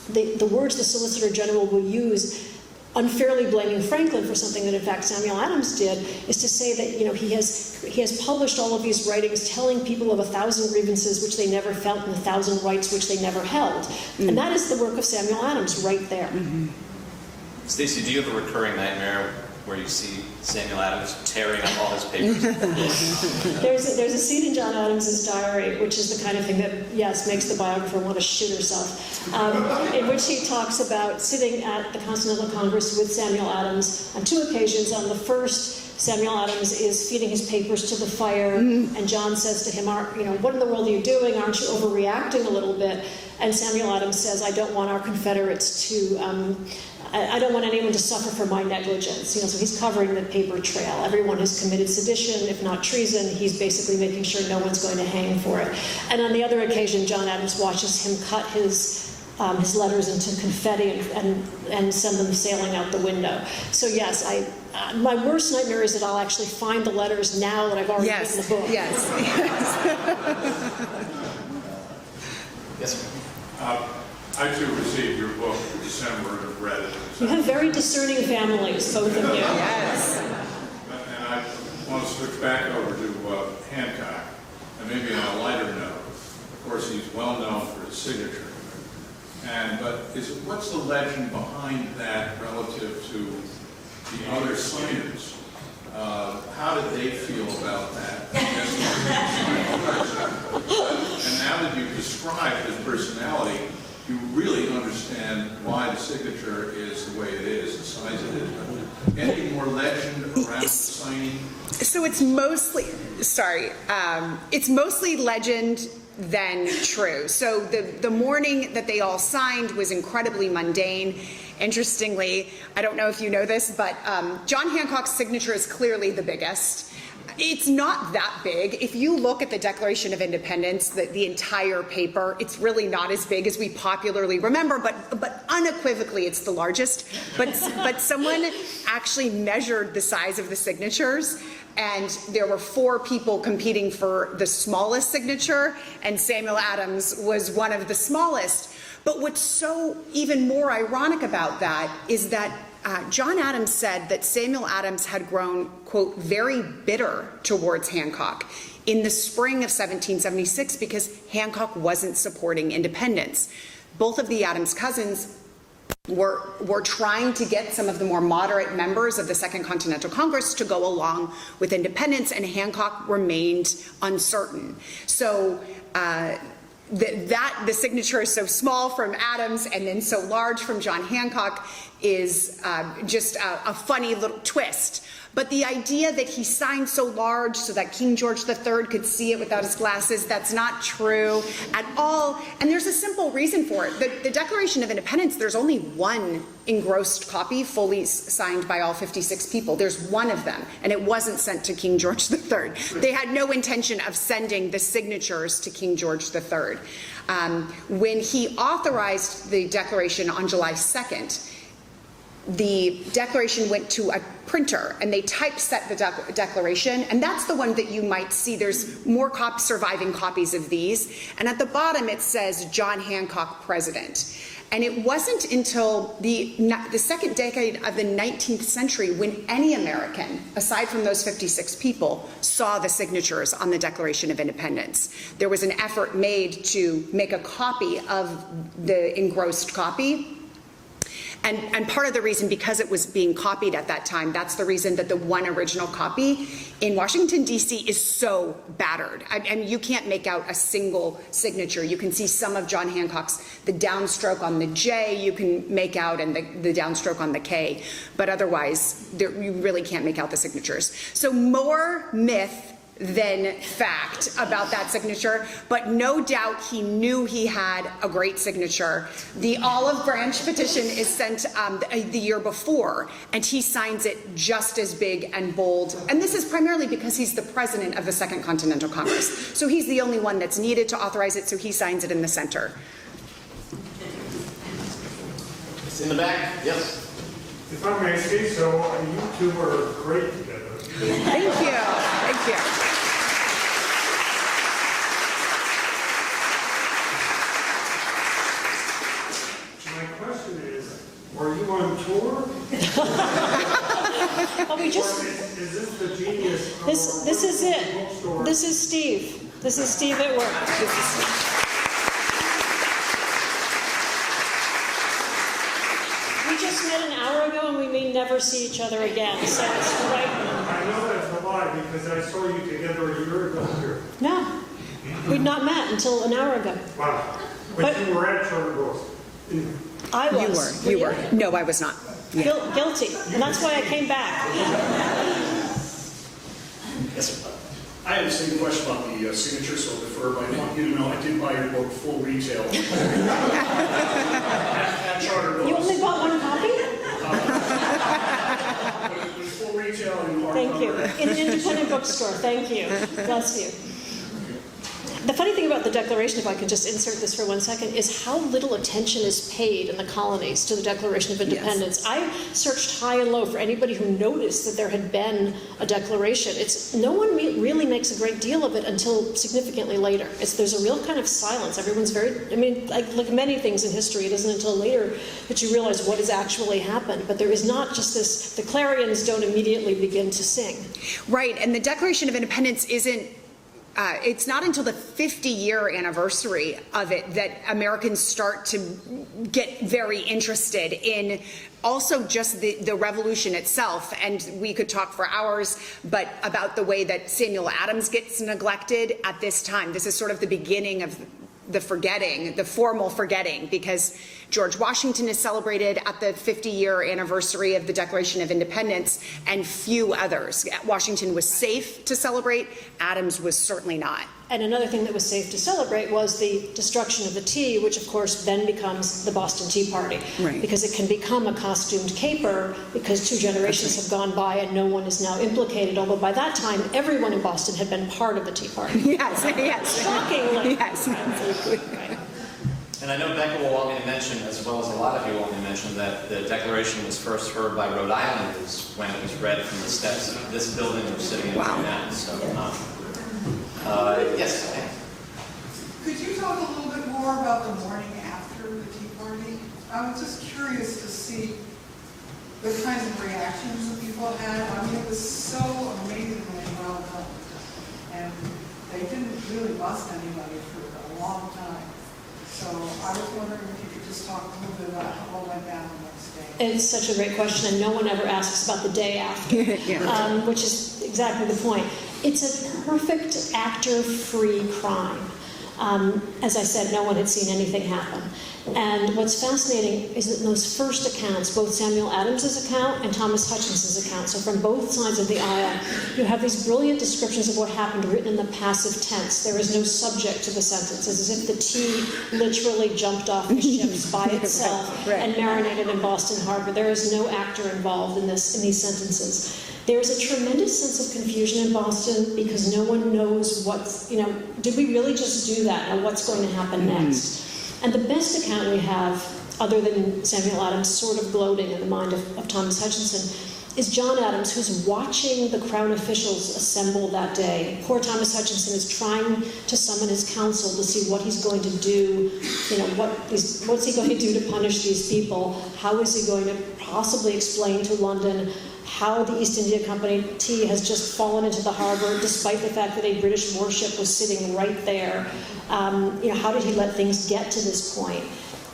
the words the Solicitor General will use, unfairly blaming Franklin for something that, in fact, Samuel Adams did, is to say that, he has published all of these writings telling people of 1,000 grievances which they never felt and 1,000 rights which they never held. Mm-hmm. And that is the work of Samuel Adams right there. Mm-hmm. Stacy, do you have a recurring nightmare where you see Samuel Adams tearing up all his papers? There's a scene in John Adams' diary, which is the kind of thing that, yes, makes the biographer want to shoot herself, in which he talks about sitting at the Continental Congress with Samuel Adams on 2 occasions. On the first, Samuel Adams is feeding his papers to the fire, and John says to him, what in the world are you doing? Aren't you overreacting a little bit? And Samuel Adams says, I don't want our Confederates to... I don't want anyone to suffer for my negligence. So he's covering the paper trail. Everyone has committed sedition, if not treason. He's basically making sure no one's going to hang for it. And on the other occasion, John Adams watches him cut his letters into confetti and send them sailing out the window. So yes, my worst nightmare is that I'll actually find the letters now that I've already written the book. Yes. Yes, sir. I too received your book in December and have read it. You have very discerning families, both of you. Yes. And I want to switch back over to Hancock, and maybe on a lighter note. Of course, he's well known for his signature. But what's the legend behind that relative to the other signers? How did they feel about that? And now that you've described his personality, you really understand why the signature is the way it is, the size it is. But any more legend around the signing? So it's mostly, it's mostly legend than true. So the morning that they all signed was incredibly mundane. Interestingly, I don't know if you know this, but John Hancock's signature is clearly the biggest. It's not that big. If you look at the Declaration of Independence, the entire paper, it's really not as big as we popularly remember, but unequivocally it's the largest. But someone actually measured the size of the signatures, and there were 4 people competing for the smallest signature, and Samuel Adams was one of the smallest. But what's so even more ironic about that is that John Adams said that Samuel Adams had grown, quote, very bitter towards Hancock in the spring of 1776 because Hancock wasn't supporting independence. Both of the Adams cousins were trying to get some of the more moderate members of the Second Continental Congress to go along with independence, and Hancock remained uncertain. So the signature is so small from Adams and then so large from John Hancock is just a funny little twist. But the idea that he signed so large so that King George III could see it without his glasses, that's not true at all. And there's a simple reason for it. The Declaration of Independence, there's only one engrossed copy fully signed by all 56 people. There's one of them, and it wasn't sent to King George III. They had no intention of sending the signatures to King George III. When he authorized the Declaration on July 2nd, the Declaration went to a printer and they typeset the Declaration, and that's the one that you might see. There's more surviving copies of these, and at the bottom it says John Hancock, President. And it wasn't until the second decade of the 19th century when any American, aside from those 56 people, saw the signatures on the Declaration of Independence. There was an effort made to make a copy of the engrossed copy. And part of the reason, because it was being copied at that time, that's the reason that the one original copy in Washington, D.C. is so battered. And you can't make out a single signature. You can see some of John Hancock's, the downstroke on the J you can make out, and the downstroke on the K. But otherwise, you really can't make out the signatures. So more myth than fact about that signature, but no doubt he knew he had a great signature. The olive branch petition is sent the year before, and he signs it just as big and bold. And this is primarily because he's the president of the Second Continental Congress. So he's the only one that's needed to authorize it, so he signs it in the center. It's in the back. Yes. If I may say so, you two are great together. Thank you. Thank you. My question is, are you on tour? Oh, we just, Or is this the genius? of this is our it. bookstore? This is Steve. This is Steve at work. This is Steve. We just met an hour ago and we may never see each other again, so it's right. I know that's a lie because I saw you together a year ago here. No, we'd not met until an hour ago. Wow. But But- you were at Charter Grove. I was. You were. No, I was not. Guilty, and that's why I came back. Yes, sir. I have the same question about the signature, so I'll defer, but I want you to know I did buy your book full retail at Charter Grove. You only bought one copy? But it was full retail and hardcover. Thank you. In an independent bookstore, thank you. Bless you. The funny thing about the Declaration, if I can just insert this for 1 second, is how little attention is paid in the colonies to the Declaration of Independence. I searched high and low for anybody who noticed that there had been a declaration. No one really makes a great deal of it until significantly later. There's a real kind of silence. Everyone's like many things in history, it isn't until later that you realize what has actually happened. But there is not just this, the clarions don't immediately begin to sing. Right, and the Declaration of Independence isn't, it's not until the 50-year anniversary of it that Americans start to get very interested in also just the revolution itself. And we could talk for hours, but about the way that Samuel Adams gets neglected at this time. This is sort of the beginning of the forgetting, the formal forgetting, because George Washington is celebrated at the 50-year anniversary of the Declaration of Independence, and few others. Washington was safe to celebrate, Adams was certainly not. And another thing that was safe to celebrate was the destruction of the tea, which of course then becomes the Boston Tea Party. Right. Because it can become a costumed caper because 2 generations have gone by and no one is now implicated, although by that time everyone in Boston had been part of the Tea Party. Yes, yes. Shockingly. Yes, absolutely. Right. And I know Becca will want me to mention, as well as a lot of you want me to mention, that the Declaration was first heard by Rhode Islanders when it was read from the steps of this building we're sitting in right now. So, yes. Could you talk a little bit more about the morning after the Tea Party? I was just curious to see the kinds of reactions that people had. I mean, it was so amazingly well done. And they didn't really bust anybody for a long time. So I was wondering if you could just talk a little bit about how it went down the next day. It's such a great question, and no one ever asks about the day after, which is exactly the point. It's a perfect actor-free crime. As I said, no one had seen anything happen. And what's fascinating is that in those first accounts, both Samuel Adams's account and Thomas Hutchinson's account, so from both sides of the aisle, you have these brilliant descriptions of what happened written in the passive tense. There is no subject to the sentence. It's as if the tea literally jumped off the ships by itself and marinated in Boston Harbor. There is no actor involved in these sentences. There is a tremendous sense of confusion in Boston because no one knows did we really just do that? Now what's going to happen next? And the best account we have, other than Samuel Adams sort of gloating in the mind of Thomas Hutchinson, is John Adams, who's watching the Crown officials assemble that day. Poor Thomas Hutchinson is trying to summon his counsel to see what he's going to do, what's he going to do to punish these people? How is he going to possibly explain to London how the East India Company tea has just fallen into the harbor, despite the fact that a British warship was sitting right there. How did he let things get to this point?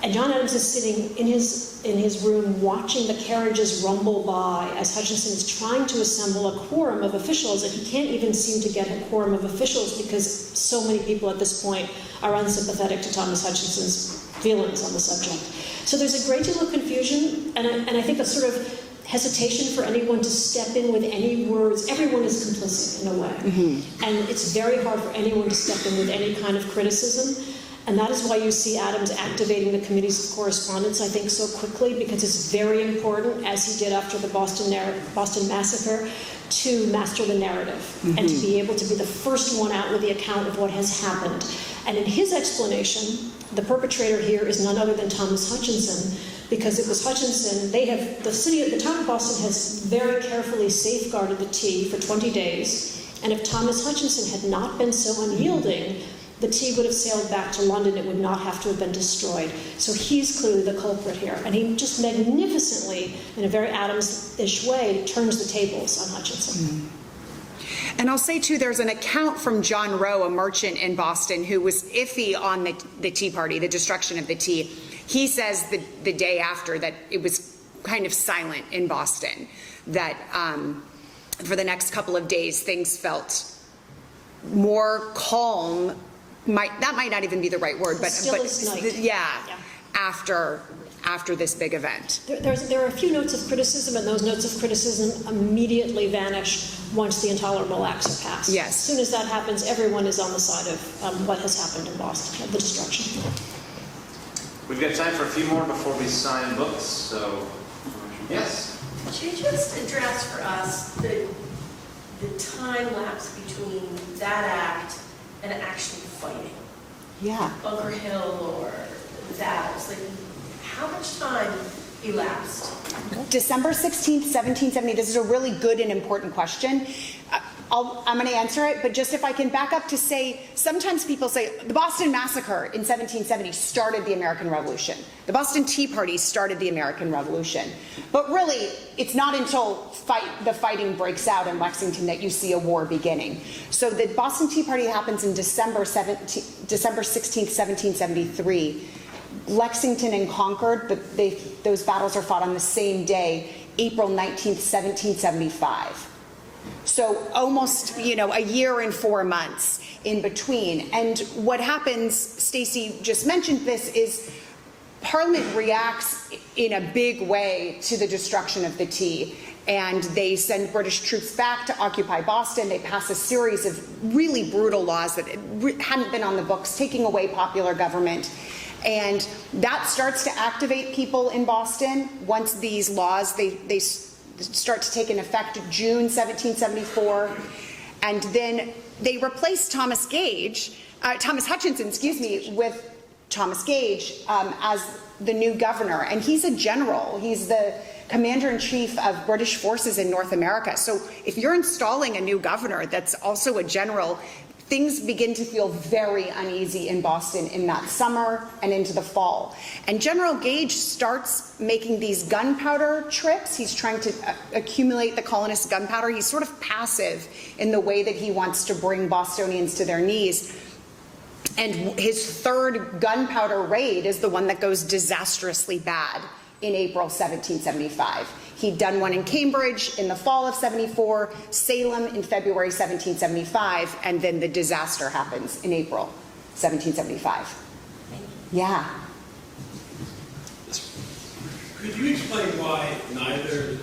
And John Adams is sitting in his room watching the carriages rumble by as Hutchinson is trying to assemble a quorum of officials, and he can't even seem to get a quorum of officials because so many people at this point are unsympathetic to Thomas Hutchinson's feelings on the subject. So there's a great deal of confusion, and I think a sort of hesitation for anyone to step in with any words. Everyone is complicit in a way. Mm-hmm. And it's very hard for anyone to step in with any kind of criticism. And that is why you see Adams activating the committees of correspondence, I think, so quickly, because it's very important, as he did after the Boston Massacre, to master the narrative and to be able to be the first one out with the account of what has happened. And in his explanation, the perpetrator here is none other than Thomas Hutchinson, because it was Hutchinson. The town of Boston has very carefully safeguarded the tea for 20 days. And if Thomas Hutchinson had not been so unyielding, the tea would have sailed back to London. It would not have to have been destroyed. So he's clearly the culprit here. And he just magnificently, in a very Adams-ish way, turns the tables on Hutchinson. And I'll say, too, there's an account from John Rowe, a merchant in Boston, who was iffy on the Tea Party, the destruction of the tea. He says the day after that it was kind of silent in Boston, that for the next couple of days things felt more calm. That might not even be the right word, but after this big event. There are a few notes of criticism, and those notes of criticism immediately vanish once the intolerable acts are passed. Yes. As soon as that happens, everyone is on the side of what has happened in Boston, of the destruction. We've got time for a few more before we sign books, so yes. Could you just address for us the time lapse between that act and actually fighting? Yeah. Bunker Hill or the battles? Like, how much time elapsed? December 16th, 1770. This is a really good and important question. I'm going to answer it, but just if I can back up to say, sometimes people say the Boston Massacre in 1770 started the American Revolution. The Boston Tea Party started the American Revolution. But really, it's not until the fighting breaks out in Lexington that you see a war beginning. So the Boston Tea Party happens in December 16th, 1773. Lexington and Concord, but those battles are fought on the same day, April 19th, 1775. So almost, a year and 4 months in between. And what happens, Stacy just mentioned this, is Parliament reacts in a big way to the destruction of the tea. And they send British troops back to occupy Boston. They pass a series of really brutal laws that hadn't been on the books, taking away popular government. And that starts to activate people in Boston. Once these laws, they start to take an effect in June 1774. And then they replace Thomas Hutchinson, with Thomas Gage as the new governor. And he's a general. He's the commander-in-chief of British forces in North America. So if you're installing a new governor that's also a general, things begin to feel very uneasy in Boston in that summer and into the fall. And General Gage starts making these gunpowder trips. He's trying to accumulate the colonists' gunpowder. He's sort of passive in the way that he wants to bring Bostonians to their knees. And his third gunpowder raid is the one that goes disastrously bad in April 1775. He'd done one in Cambridge in the fall of 74, Salem in February 1775, and then the disaster happens in April 1775. Yeah. Could you explain why neither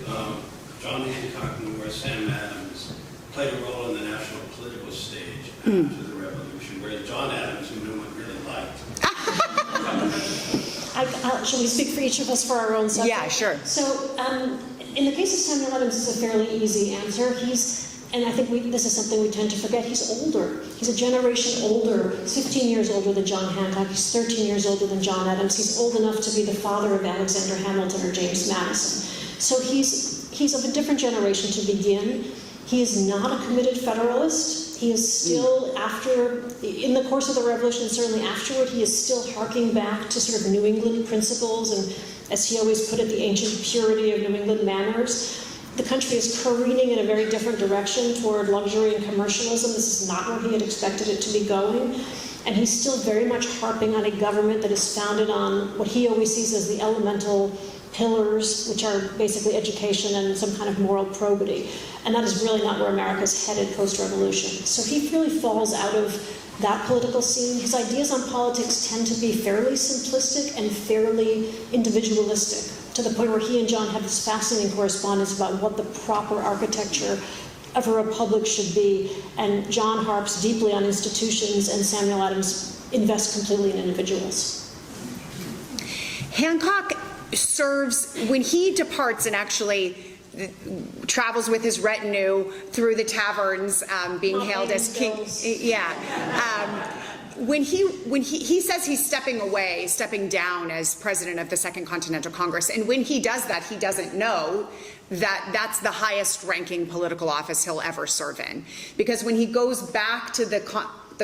John Hancock nor Sam Adams played a role in the national political stage after the Revolution, whereas John Adams, who no one really liked? Shall we speak for each of us for our own subject? Yeah, sure. So, in the case of Samuel Adams, it's a fairly easy answer. And I think this is something we tend to forget, he's older. He's a generation older, 15 years older than John Hancock. He's 13 years older than John Adams. He's old enough to be the father of Alexander Hamilton or James Madison. So he's of a different generation to begin. He is not a committed Federalist. He is still, in the course of the Revolution, and certainly afterward, he is still harking back to sort of New England principles and, as he always put it, the ancient purity of New England manners. The country is careening in a very different direction toward luxury and commercialism. This is not where he had expected it to be going. And he's still very much harping on a government that is founded on what he always sees as the elemental pillars, which are basically education and some kind of moral probity. And that is really not where America's headed post-revolution. So he really falls out of that political scene. His ideas on politics tend to be fairly simplistic and fairly individualistic, to the point where he and John have this fascinating correspondence about what the proper architecture of a republic should be. And John harps deeply on institutions, and Samuel Adams invests completely in individuals. Hancock serves, when he departs and actually travels with his retinue through the taverns, being hailed as king. When he says he's stepping down as president of the Second Continental Congress, and when he does that, he doesn't know that that's the highest ranking political office he'll ever serve in. Because when he goes back to the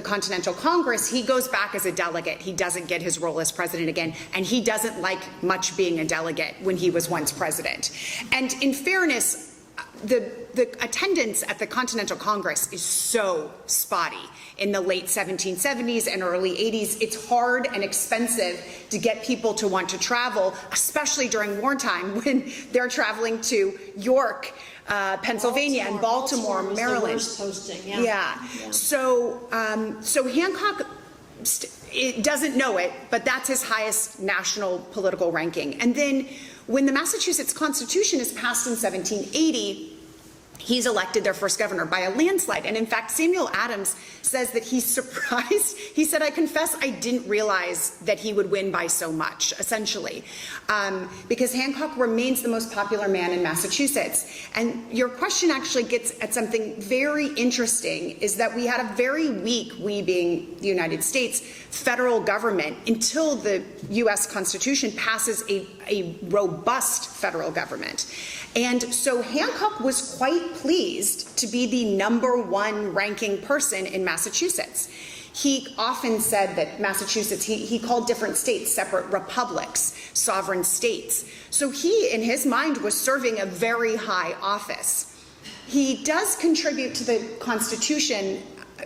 Continental Congress, he goes back as a delegate. He doesn't get his role as president again, and he doesn't like much being a delegate when he was once president. And in fairness, the attendance at the Continental Congress is so spotty. In the late 1770s and early 80s, it's hard and expensive to get people to want to travel, especially during wartime when they're traveling to York, Pennsylvania, and Baltimore, Maryland. The worst posting, Yeah. So Hancock doesn't know it, but that's his highest national political ranking. And then when the Massachusetts Constitution is passed in 1780, he's elected their first governor by a landslide. And in fact, Samuel Adams says that he's surprised. He said, I confess I didn't realize that he would win by so much, essentially, because Hancock remains the most popular man in Massachusetts. And your question actually gets at something very interesting, is that we had a very weak, we being the United States, federal government until the U.S. Constitution passes a robust federal government. And so Hancock was quite pleased to be the #1 ranking person in Massachusetts. He often said that Massachusetts, he called different states separate republics, sovereign states. So he, in his mind, was serving a very high office. He does contribute to the Constitution,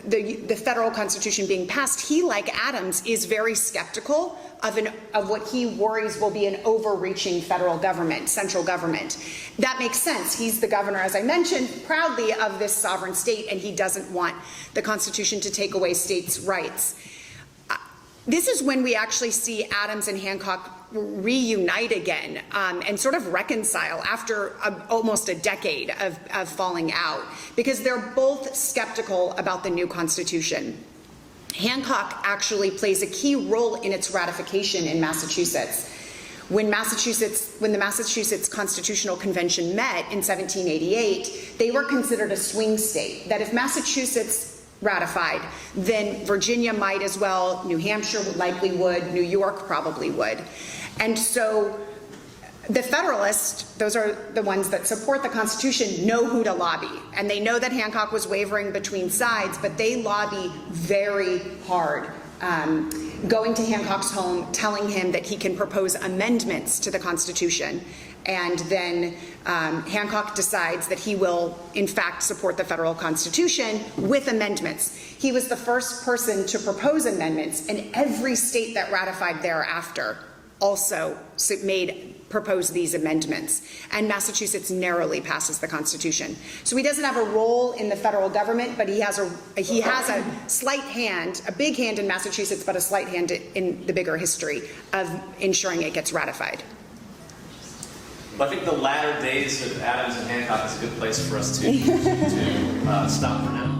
the federal Constitution being passed. He, like Adams, is very skeptical of what he worries will be an overreaching federal government, central government. That makes sense. He's the governor, as I mentioned, proudly of this sovereign state, and he doesn't want the Constitution to take away states' rights. This is when we actually see Adams and Hancock reunite again and sort of reconcile after almost a decade of falling out, because they're both skeptical about the new Constitution. Hancock actually plays a key role in its ratification in Massachusetts. When the Massachusetts Constitutional Convention met in 1788, they were considered a swing state, that if Massachusetts ratified, then Virginia might as well, New Hampshire likely would, New York probably would. And so the Federalists, those are the ones that support the Constitution, know who to lobby. And they know that Hancock was wavering between sides, but they lobby very hard, going to Hancock's home, telling him that he can propose amendments to the Constitution. And then Hancock decides that he will, in fact, support the federal Constitution with amendments. He was the first person to propose amendments, and every state that ratified thereafter also proposed these amendments. And Massachusetts narrowly passes the Constitution. So he doesn't have a role in the federal government, but he has a slight hand, a big hand in Massachusetts, but a slight hand in the bigger history of ensuring it gets ratified. But I think the latter days of Adams and Hancock is a good place for us to stop for now.